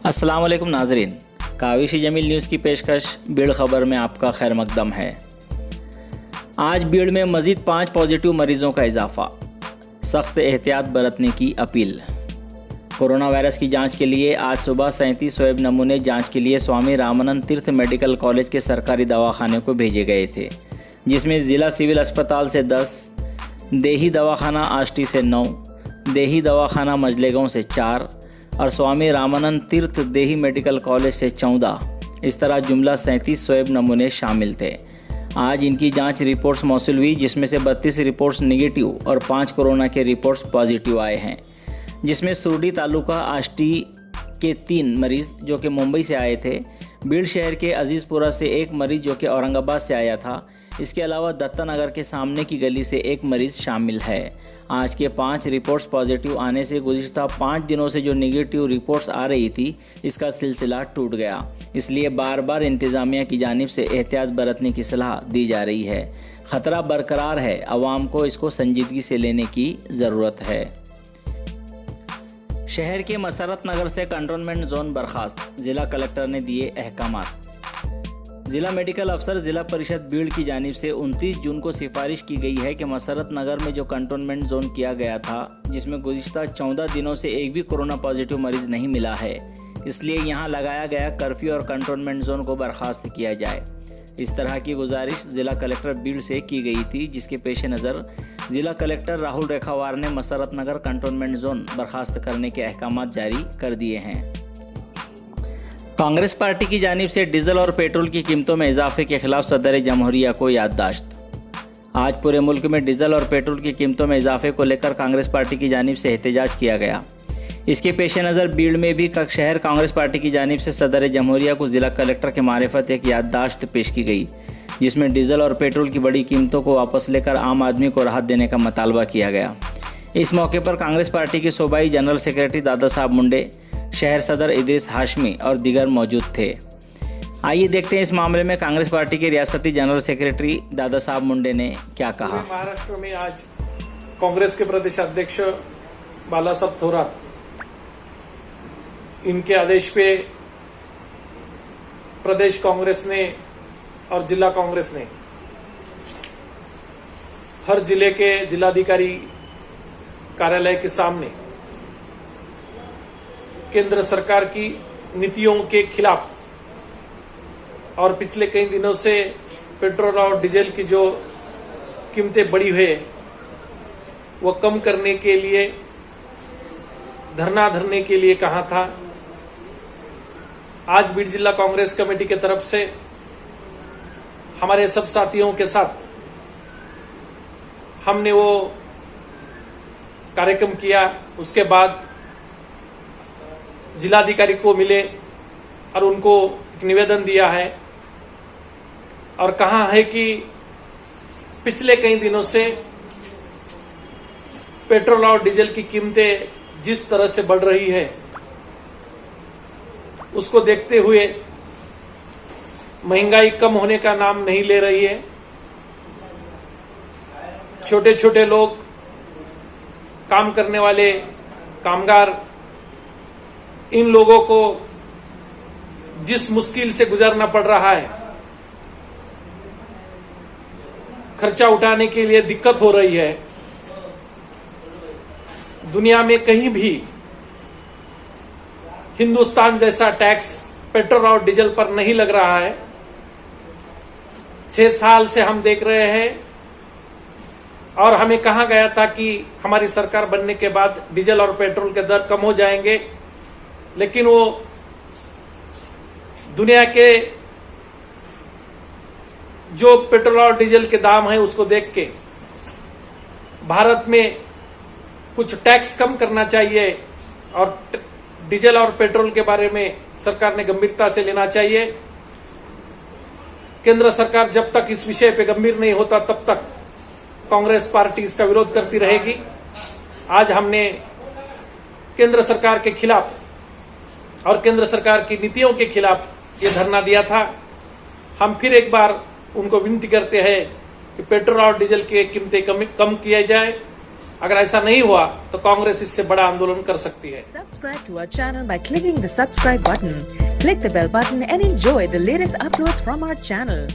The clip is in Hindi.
अस्सलाम वालेकुम नाजरीन, काविशी जमील न्यूज़ की पेशकश बीड़ खबर में आपका खैर मकदम है। आज बीड़ में मज़ीद 5 पॉजिटिव मरीज़ों का इजाफा, सख्त एहतियात बरतने की अपील। कोरोना वायरस की जांच के लिए आज सुबह 37 स्वैब नमूने जांच के लिए स्वामी रामानंद तीर्थ मेडिकल कॉलेज के सरकारी दवाखाने को भेजे गए थे, जिसमें ज़िला सिविल अस्पताल से 10, देही दवाखाना आष्टी से 9, देही दवाखाना मजलेगांव से 4 और स्वामी रामानंद तीर्थ देही मेडिकल कॉलेज से 14, इस तरह जुमला 37 स्वैब नमूने शामिल थे। आज इनकी जांच रिपोर्ट्स मौसूल हुई, जिसमें से 32 रिपोर्ट्स निगेटिव और 5 कोरोना के रिपोर्ट्स पॉजिटिव आए हैं, जिसमें सुरडी तालुका आष्टी के 3 मरीज़ जो कि मुंबई से आए थे, बीड़ शहर के अजीज़पुरा से 1 मरीज़ जो कि औरंगाबाद से आया था, इसके अलावा दत्ता नगर के सामने की गली से 1 मरीज़ शामिल है। आज के 5 रिपोर्ट्स पॉजिटिव आने से गुज़िश्ता 5 दिनों से जो नेगेटिव रिपोर्ट्स आ रही थी, इसका सिलसिला टूट गया। इसलिए बार बार इंतज़ामिया की जानिब से एहतियात बरतने की सलाह दी जा रही है। ख़तरा बरकरार है, अवाम को इसको संजीदगी से लेने की ज़रूरत है। शहर के मसरत नगर से कंटोनमेंट जोन बर्खास्त, ज़िला कलेक्टर ने दिए अहकामात। ज़िला मेडिकल अफसर ज़िला परिषद बीड़ की जानिब से 29 जून को सिफारिश की गई है कि मसरत नगर में जो कंटोनमेंट जोन किया गया था, जिसमें गुज़िश्ता 14 दिनों से एक भी कोरोना पॉजिटिव मरीज़ नहीं मिला है, इसलिए यहाँ लगाया गया कर्फ्यू और कंटोनमेंट जोन को बर्खास्त किया जाए। इस तरह की गुजारिश ज़िला कलेक्टर बीड़ से की गई थी, जिसके पेश नज़र ज़िला कलेक्टर राहुल रेखावार ने मसरत नगर कंटोनमेंट जोन बर्खास्त करने के अहकामात जारी कर दिए हैं। कांग्रेस पार्टी की जानिब से डीजल और पेट्रोल की कीमतों में इजाफे के खिलाफ सदर जमहूरिया को याददाश्त। आज पूरे मुल्क में डीजल और पेट्रोल की कीमतों में इजाफे को लेकर कांग्रेस पार्टी की जानिब से एहतजाज किया गया। इसके पेश नज़र बीड़ में भी शहर कांग्रेस पार्टी की जानिब से सदर जमहूरिया को ज़िला कलेक्टर के मारिफत एक याददाश्त पेश की गई, जिसमें डीजल और पेट्रोल की बड़ी कीमतों को वापस लेकर आम आदमी को राहत देने का मुतालबा किया गया। इस मौके पर कांग्रेस पार्टी के सूबाई जनरल सेक्रेटरी दादा साहब मुंडे, शहर सदर इद्रिस हाशमी और दीगर मौजूद थे। आइए देखते हैं इस मामले में कांग्रेस पार्टी के रियासती जनरल सेक्रेटरी दादा साहब मुंडे ने क्या कहा। महाराष्ट्र में आज कांग्रेस के प्रदेश अध्यक्ष बाला साहब थोरात, इनके आदेश पे प्रदेश कांग्रेस ने और जिला कांग्रेस ने हर जिले के जिलाधिकारी कार्यालय के सामने केंद्र सरकार की नीतियों के खिलाफ और पिछले कई दिनों से पेट्रोल और डीजल की जो कीमतें बढ़ी हुई है, वो कम करने के लिए धरना धरने के लिए कहा था। आज बीड़ जिला कांग्रेस कमेटी की तरफ से हमारे सब साथियों के साथ हमने वो कार्यक्रम किया। उसके बाद जिलाधिकारी को मिले और उनको एक निवेदन दिया है और कहा है कि पिछले कई दिनों से पेट्रोल और डीजल की कीमतें जिस तरह से बढ़ रही है, उसको देखते हुए महंगाई कम होने का नाम नहीं ले रही है। छोटे छोटे लोग, काम करने वाले कामगार, इन लोगों को जिस मुश्किल से गुजरना पड़ रहा है, खर्चा उठाने के लिए दिक्कत हो रही है, दुनिया में कहीं भी हिंदुस्तान जैसा टैक्स पेट्रोल और डीजल पर नहीं लग रहा है। 6 साल से हम देख रहे हैं और हमें कहा गया था कि हमारी सरकार बनने के बाद डीजल और पेट्रोल के दर कम हो जाएंगे, लेकिन वो दुनिया के जो पेट्रोल और डीजल के दाम है उसको देख के भारत में कुछ टैक्स कम करना चाहिए और डीजल और पेट्रोल के बारे में सरकार ने गंभीरता से लेना चाहिए। केंद्र सरकार जब तक इस विषय पे गंभीर नहीं होता, तब तक कांग्रेस पार्टी इसका विरोध करती रहेगी। आज हमने केंद्र सरकार के खिलाफ और केंद्र सरकार की नीतियों के खिलाफ ये धरना दिया था। हम फिर एक बार उनको विनती करते हैं कि पेट्रोल और डीजल की कीमतें कम किया जाए अगर ऐसा नहीं हुआ तो कांग्रेस इससे बड़ा आंदोलन कर सकती है। Subscribe to our channel by clicking the subscribe button. Click the bell button and enjoy the latest uploads from our channel.